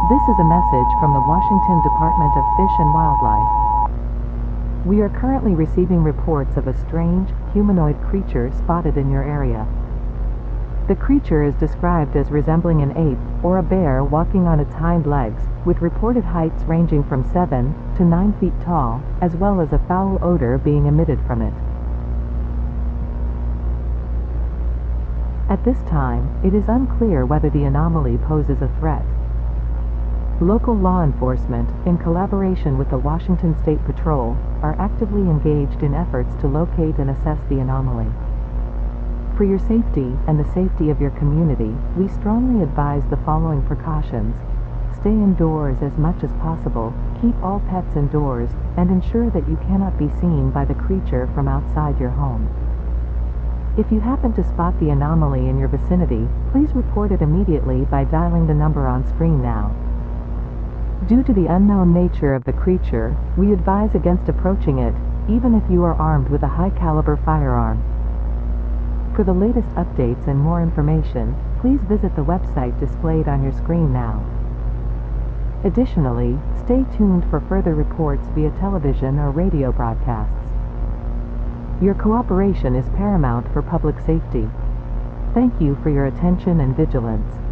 This is a message from the Washington Department of Fish and Wildlife. We are currently receiving reports of a strange, humanoid creature spotted in your area. The creature is described as resembling an ape, or a bear walking on its hind legs, with reported heights ranging from 7 to 9 feet tall, as well as a foul odor being emitted from it. At this time, it is unclear whether the anomaly poses a threat. Local law enforcement, in collaboration with the Washington State Patrol, are actively engaged in efforts to locate and assess the anomaly. For your safety and the safety of your community, we strongly advise the following precautions. Stay indoors as much as possible, keep all pets indoors, and ensure that you cannot be seen by the creature from outside your home. If you happen to spot the anomaly in your vicinity, please report it immediately by dialing the number on screen now. Due to the unknown nature of the creature, we advise against approaching it, even if you are armed with a high-caliber firearm. For the latest updates and more information, please visit the website displayed on your screen now. Additionally, stay tuned for further reports via television or radio broadcasts. Your cooperation is paramount for public safety. Thank you for your attention and vigilance.